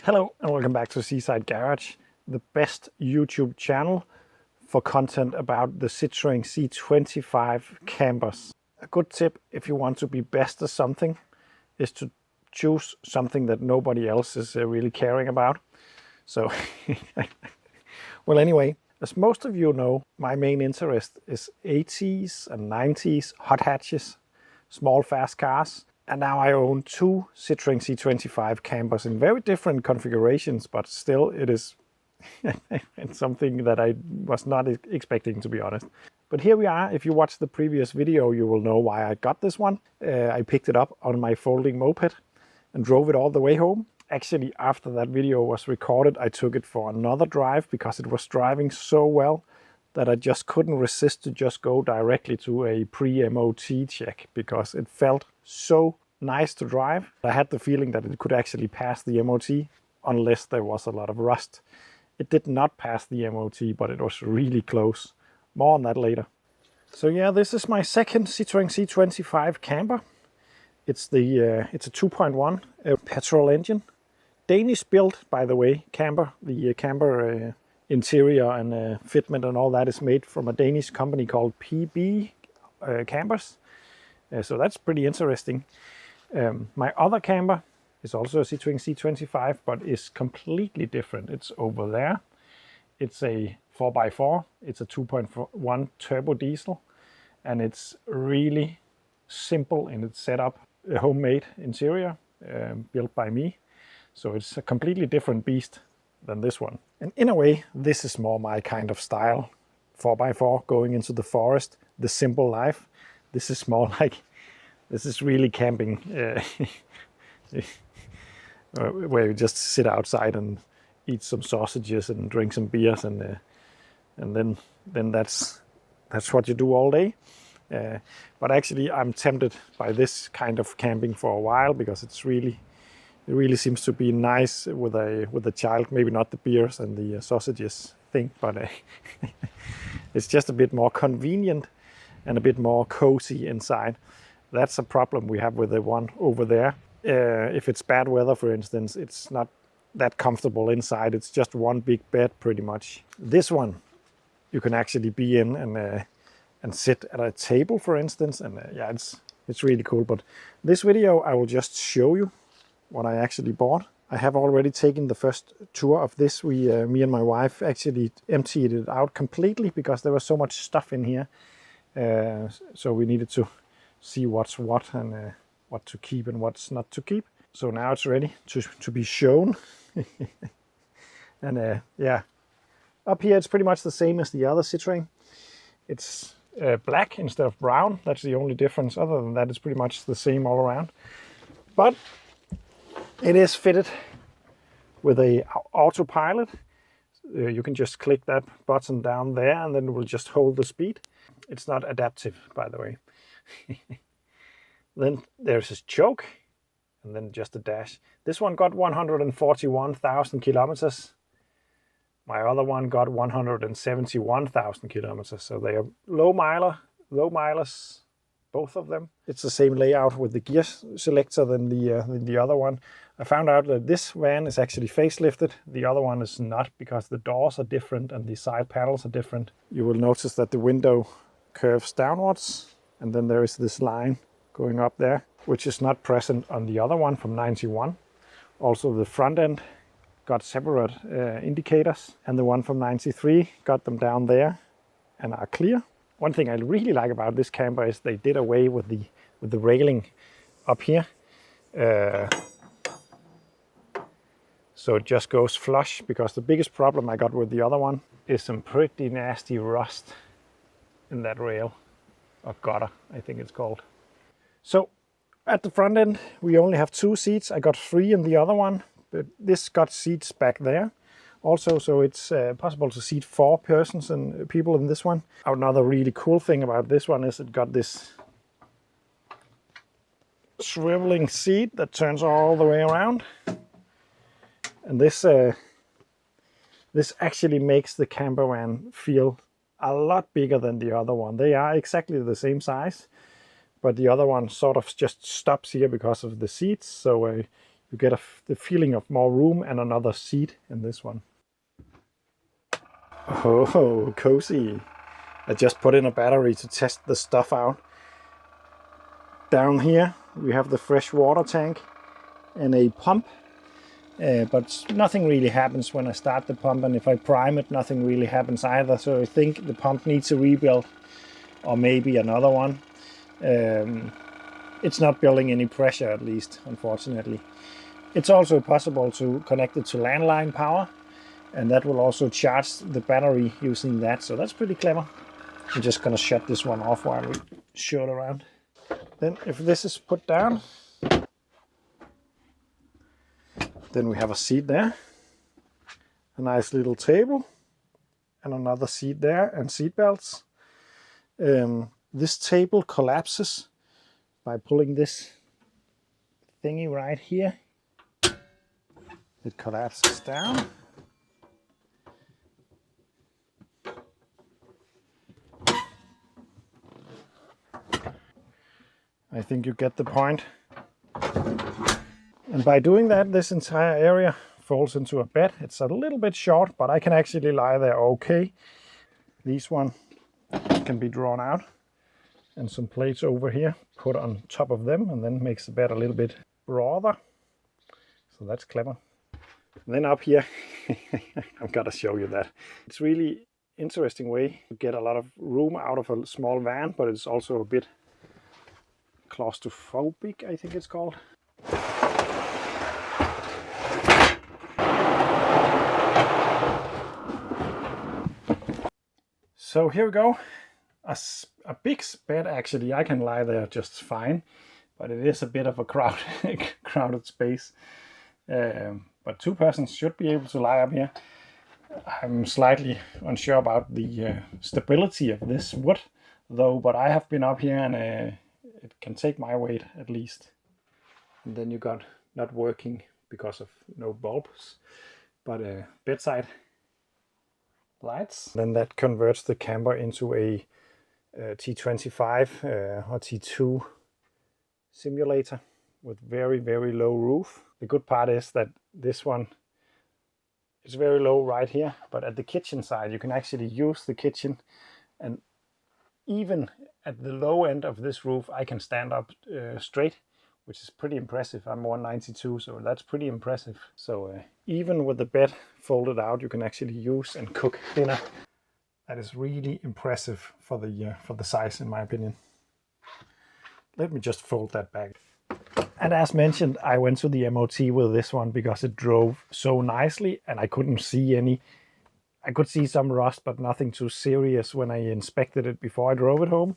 Hello and welcome back to Seaside Garage, the best YouTube channel for content about the Citroen C25 campers. A good tip if you want to be best at something is to choose something that nobody else is really caring about. So, well anyway, as most of you know, my main interest is 80s and 90s hot hatches, small fast cars. And now I own two Citroen C25 campers in very different configurations, but still it is it's something that I was not expecting, to be honest. But here we are. If you watched the previous video, you will know why I got this one. I picked it up on my folding moped and drove it all the way home. Actually, after that video was recorded, I took it for another drive because it was driving so well that I just couldn't resist to just go directly to a pre-MOT check because it felt so nice to drive. I had the feeling that it could actually pass the MOT unless there was a lot of rust. It did not pass the MOT, but it was really close. More on that later. So yeah, this is my second Citroen C25 camper. It's a 2.1 petrol engine. Danish built, by the way, camper. The camper interior and fitment and all that is made from a Danish company called PB Campers. So that's pretty interesting. My other camper is also a Citroen C25, but is completely different. It's over there. It's a 4x4. It's a 2.1 turbo diesel, and it's really simple in its setup. A homemade interior built by me. So it's a completely different beast than this one. And in a way, this is more my kind of style. 4x4 going into the forest, the simple life. This is more like, this is really camping, where you just sit outside and eat some sausages and drink some beers, and then that's what you do all day. But actually, I'm tempted by this kind of camping for a while because it really seems to be nice with a child. Maybe not the beers and the sausages thing, but it's just a bit more convenient and a bit more cozy inside. That's a problem we have with the one over there. If it's bad weather, for instance, it's not that comfortable inside. It's just one big bed pretty much. This one you can actually be in and sit at a table, for instance, and yeah, it's really cool. But this video I will just show you what I actually bought. I have already taken the first tour of this. Me and my wife actually emptied it out completely because there was so much stuff in here. So we needed to see what's what and what to keep and what's not to keep. So now it's ready to be shown. And yeah, up here it's pretty much the same as the other Citroen. It's black instead of brown. That's the only difference. Other than that, it's pretty much the same all around. But it is fitted with a autopilot. You can just click that button down there and then it will just hold the speed. It's not adaptive, by the way. Then there's a choke and then just a dash. This one got 141,000 kilometers. My other one got 171,000 kilometers. So they are low milers, both of them. It's the same layout with the gear selector than the other one. I found out that this van is actually facelifted. The other one is not, because the doors are different and the side panels are different. You will notice that the window curves downwards, and then there is this line going up there, which is not present on the other one from 91. Also the front end got separate indicators, and the one from 93 got them down there and are clear. One thing I really like about this camper is they did away with the railing up here. So it just goes flush, because the biggest problem I got with the other one is some pretty nasty rust in that rail, or gutter, I think it's called. So at the front end, we only have 2 seats. I got 3 in the other one, but this got seats back there also, so it's possible to seat 4 persons and people in this one. Another really cool thing about this one is it got this swiveling seat that turns all the way around. And this actually makes the Campervan feel a lot bigger than the other one. They are exactly the same size, but the other one sort of just stops here because of the seats. So You get the feeling of more room and another seat in this one. Oh, cozy. I just put in a battery to test the stuff out. Down here we have the fresh water tank and a pump. But nothing really happens when I start the pump, and if I prime it, nothing really happens either. So I think the pump needs a rebuild, or maybe another one. It's not building any pressure, at least, unfortunately. It's also possible to connect it to landline power, and that will also charge the battery using that. So that's pretty clever. I'm just gonna shut this one off while we show it around. Then if this is put down, then we have a seat there, a nice little table, and another seat there, and seat belts. This table collapses by pulling this thingy right here. It collapses down. I think you get the point. And by doing that, this entire area folds into a bed. It's a little bit short, but I can actually lie there okay. These one can be drawn out, and some plates over here put on top of them, and then makes the bed a little bit broader. So that's clever. And then up here, I've got to show you that. It's really interesting way to get a lot of room out of a small van, but it's also a bit claustrophobic, I think it's called. So here we go. A big bed, actually. I can lie there just fine, but it is a bit of a crowded space. But two persons should be able to lie up here. I'm slightly unsure about the stability of this wood, though, but I have been up here, and it can take my weight at least. And then you got not working because of no bulbs, but bedside lights. Then that converts the camper into a T25 or T2 simulator with very, very low roof. The good part is that this one is very low right here, but at the kitchen side you can actually use the kitchen, and even at the low end of this roof I can stand up straight, which is pretty impressive. I'm 192, so that's pretty impressive. So even with the bed folded out, you can actually use and cook dinner. That is really impressive for the size, in my opinion. Let me just fold that back. And as mentioned, I went to the MOT with this one because it drove so nicely, and I couldn't see any. I could see some rust, but nothing too serious when I inspected it before I drove it home.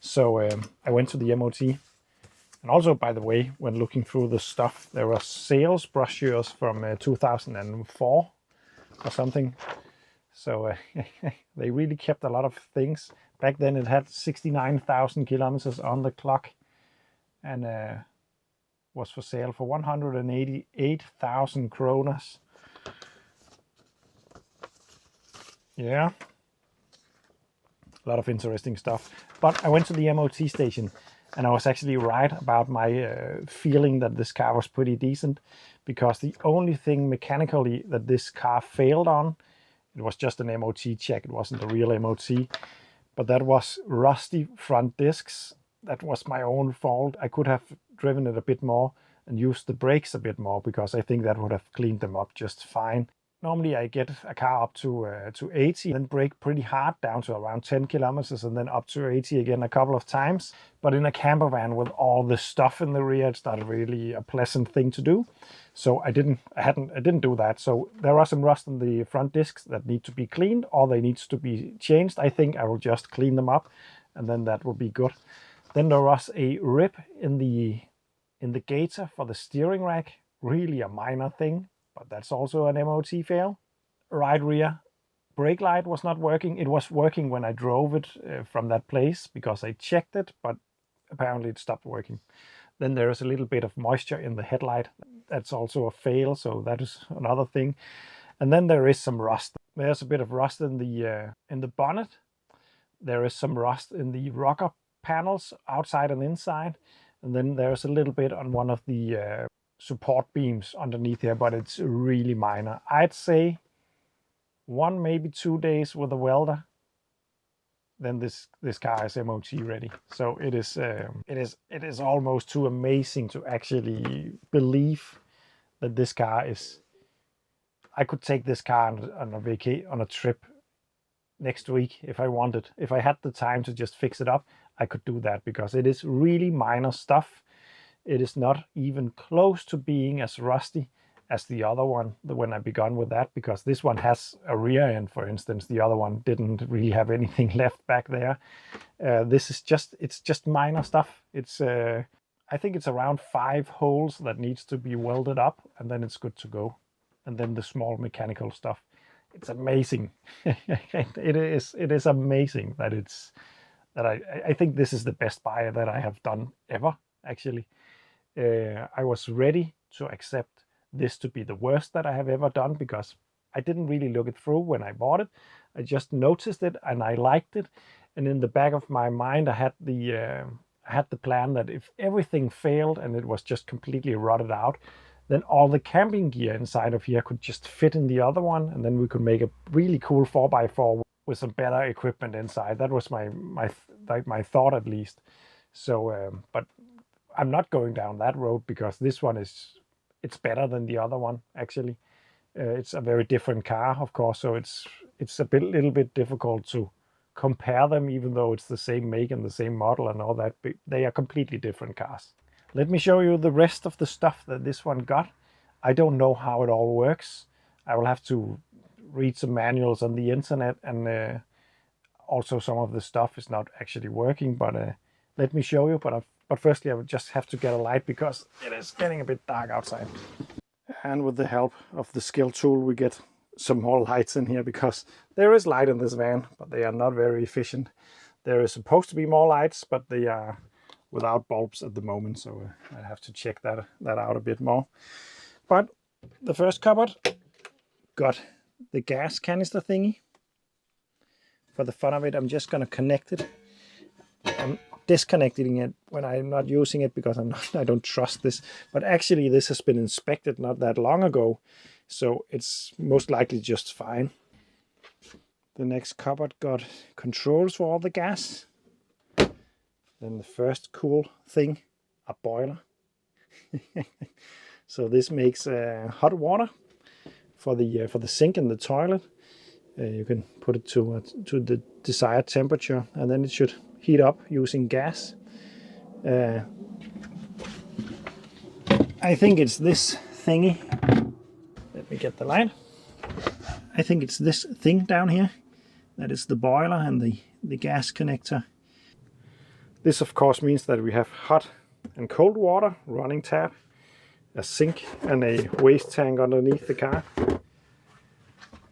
So I went to the MOT. And also, by the way, when looking through the stuff, there were sales brochures from 2004 or something. So they really kept a lot of things. Back then it had 69,000 kilometers on the clock, and was for sale for 188,000 kronas. Yeah, a lot of interesting stuff. But I went to the MOT station, and I was actually right about my feeling that this car was pretty decent, because the only thing mechanically that this car failed on, it was just an MOT check, it wasn't a real MOT, but that was rusty front discs. That was my own fault. I could have driven it a bit more and used the brakes a bit more, because I think that would have cleaned them up just fine. Normally I get a car up to 80, then brake pretty hard down to around 10 kilometers, and then up to 80 again a couple of times. But in a camper van with all the stuff in the rear, it's not really a pleasant thing to do. So I didn't do that. So there are some rust in the front discs that need to be cleaned, or they need to be changed. I think I will just clean them up, and then that will be good. Then there was a rip in the gaiter for the steering rack. Really a minor thing, but that's also an MOT fail. Right rear brake light was not working. It was working when I drove it from that place, because I checked it, but apparently it stopped working. Then there is a little bit of moisture in the headlight. That's also a fail, so that is another thing. And then there is some rust. There's a bit of rust in the bonnet. There is some rust in the rocker panels outside and inside. And then there's a little bit on one of the support beams underneath here, but it's really minor. I'd say 1, maybe 2 days with a welder, then this car is MOT ready. So it is almost too amazing to actually believe that this car is. I could take this car on a trip next week if I wanted. If I had the time to just fix it up, I could do that, because it is really minor stuff. It is not even close to being as rusty as the other one when I began with that, because this one has a rear end, for instance. The other one didn't really have anything left back there. This is just minor stuff. It's I think it's around 5 holes that needs to be welded up, and then it's good to go. And then the small mechanical stuff. It's amazing. It is amazing that I think this is the best buy that I have done ever, actually. I was ready to accept this to be the worst that I have ever done, because I didn't really look it through when I bought it. I just noticed it and I liked it. And in the back of my mind, I had the plan that if everything failed and it was just completely rotted out, then all the camping gear inside of here could just fit in the other one, and then we could make a really cool 4x4 with some better equipment inside. That was my thought, at least. So, but I'm not going down that road, because this one it's better than the other one, actually. It's a very different car, of course, so it's a little bit difficult to compare them, even though it's the same make and the same model and all that. They are completely different cars. Let me show you the rest of the stuff that this one got. I don't know how it all works. I will have to read some manuals on the internet, and also some of the stuff is not actually working, but let me show you. But firstly, I would just have to get a light, because it is getting a bit dark outside. And with the help of the skill tool, we get some more lights in here, because there is light in this van, but they are not very efficient. There is supposed to be more lights, but they are without bulbs at the moment, so I have to check that out a bit more. But the first cupboard got the gas canister thingy. For the fun of it, I'm just gonna connect it. I'm disconnecting it when I'm not using it, because I don't trust this. But actually, this has been inspected not that long ago, so it's most likely just fine. The next cupboard got controls for all the gas. Then the first cool thing, a boiler. So this makes hot water for the sink and the toilet. You can put it to the desired temperature, and then it should heat up using gas. I think it's this thingy. Let me get the light. I think it's this thing down here. That is the boiler and the gas connector. This of course means that we have hot and cold water, running tap, a sink and a waste tank underneath the car.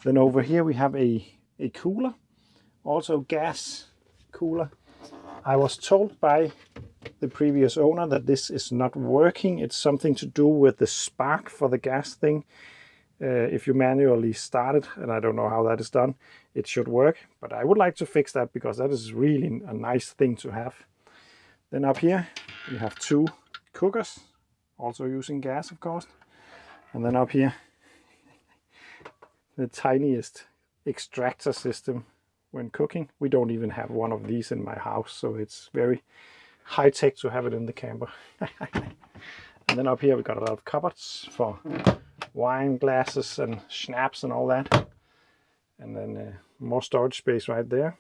Then over here we have a cooler, also gas cooler. I was told by the previous owner that this is not working. It's something to do with the spark for the gas thing. If you manually start it, and I don't know how that is done, it should work. But I would like to fix that, because that is really a nice thing to have. Then up here we have 2 cookers, also using gas of course. And then up here, the tiniest extractor system when cooking. We don't even have one of these in my house, so it's very high tech to have it in the camper. And then up here we got a lot of cupboards for wine glasses and schnapps and all that. And then more storage space right there.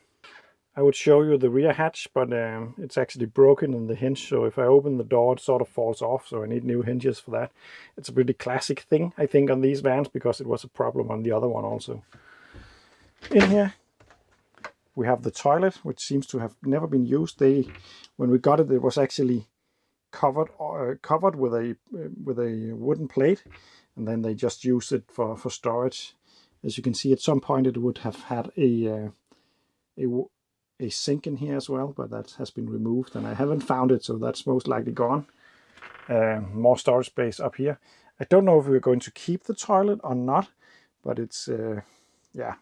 I would show you the rear hatch, but it's actually broken in the hinge, so if I open the door it sort of falls off, so I need new hinges for that. It's a pretty classic thing, I think, on these vans, because it was a problem on the other one also. In here we have the toilet, which seems to have never been used. When we got it, it was actually covered with a wooden plate, and then they just used it for storage. As you can see, at some point it would have had a sink in here as well, but that has been removed and I haven't found it, so that's most likely gone. More storage space up here. I don't know if we're going to keep the toilet or not, but it's yeah,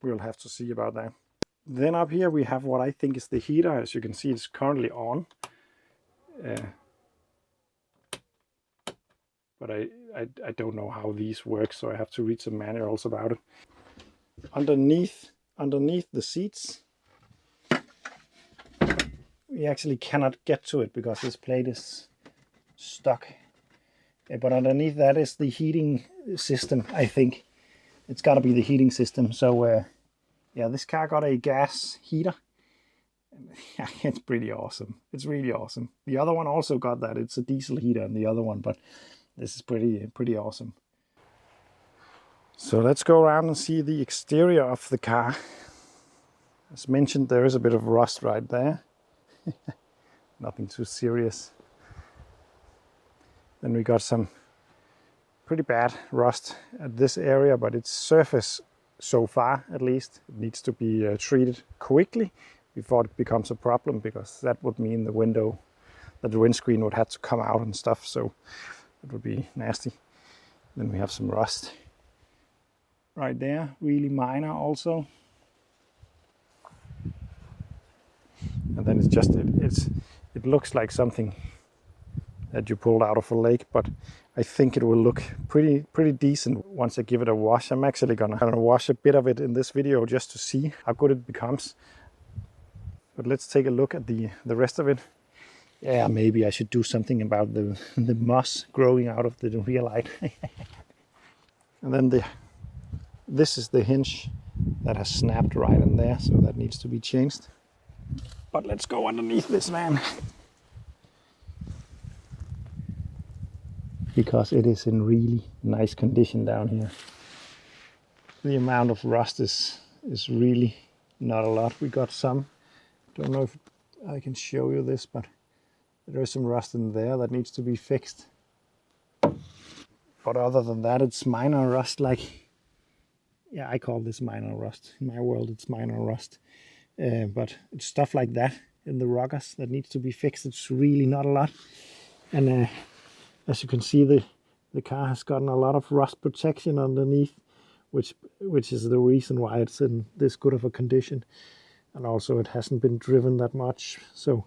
we'll have to see about that. Then up here we have what I think is the heater. As you can see, it's currently on. but I don't know how these work, so I have to read some manuals about it. Underneath the seats, we actually cannot get to it because this plate is stuck. But underneath that is the heating system, I think. It's got to be the heating system. So yeah, this car got a gas heater. It's pretty awesome. It's really awesome. The other one also got that. It's a diesel heater in the other one, but this is pretty awesome. So let's go around and see the exterior of the car. As mentioned, there is a bit of rust right there. Nothing too serious. Then we got some pretty bad rust at this area, but it's surface so far at least. It needs to be treated quickly before it becomes a problem, because that would mean the windscreen would have to come out and stuff, so it would be nasty. Then we have some rust right there, really minor also. And then it's just it looks like something that you pulled out of a lake, but I think it will look pretty decent once I give it a wash. I'm actually gonna wash a bit of it in this video just to see how good it becomes. But let's take a look at the rest of it. Yeah, maybe I should do something about the moss growing out of the rear light. And then this is the hinge that has snapped right in there, so that needs to be changed. But let's go underneath this van, because it is in really nice condition down here. The amount of rust is really not a lot. We got some. Don't know if I can show you this, but there is some rust in there that needs to be fixed. But other than that, it's minor rust. Like, yeah, I call this minor rust. In my world, it's minor rust. But it's stuff like that in the rockers that needs to be fixed. It's really not a lot. And as you can see, the car has gotten a lot of rust protection underneath, which is the reason why it's in this good of a condition. And also it hasn't been driven that much, so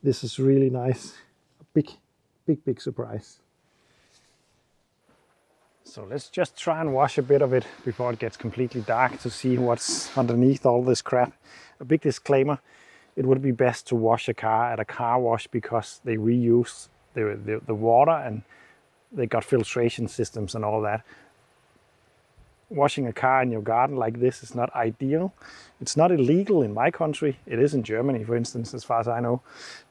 this is really nice. A big surprise. So let's just try and wash a bit of it before it gets completely dark to see what's underneath all this crap. A big disclaimer: it would be best to wash a car at a car wash, because they reuse the water and they got filtration systems and all that. Washing a car in your garden like this is not ideal. It's not illegal in my country. It is in Germany, for instance, as far as I know,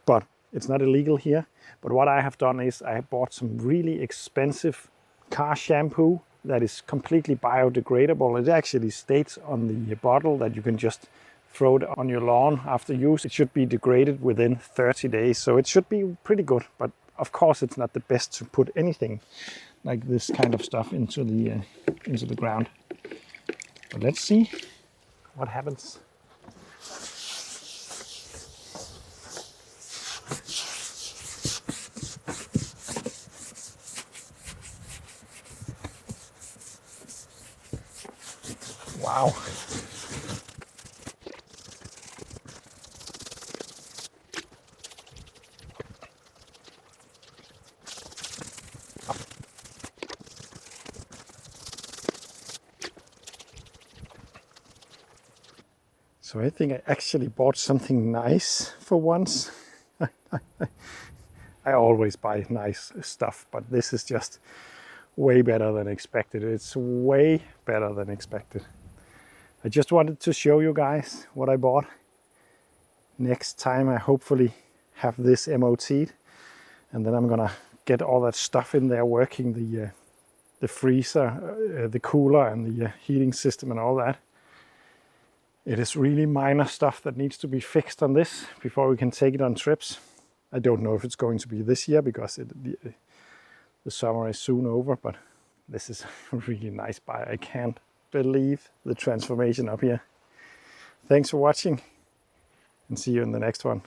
but it's not illegal here. But what I have done is I have bought some really expensive car shampoo that is completely biodegradable. It actually states on the bottle that you can just throw it on your lawn after use. It should be degraded within 30 days, so it should be pretty good. But of course, it's not the best to put anything like this kind of stuff into the ground. But let's see what happens. Wow. So I think I actually bought something nice for once. I always buy nice stuff, but this is just way better than expected. It's way better than expected. I just wanted to show you guys what I bought. Next time I hopefully have this MOT'd, and then I'm gonna get all that stuff in there working, the freezer, the cooler and the heating system and all that. It is really minor stuff that needs to be fixed on this before we can take it on trips. I don't know if it's going to be this year, because the summer is soon over, but this is a really nice buy. I can't believe the transformation up here. Thanks for watching, and see you in the next one.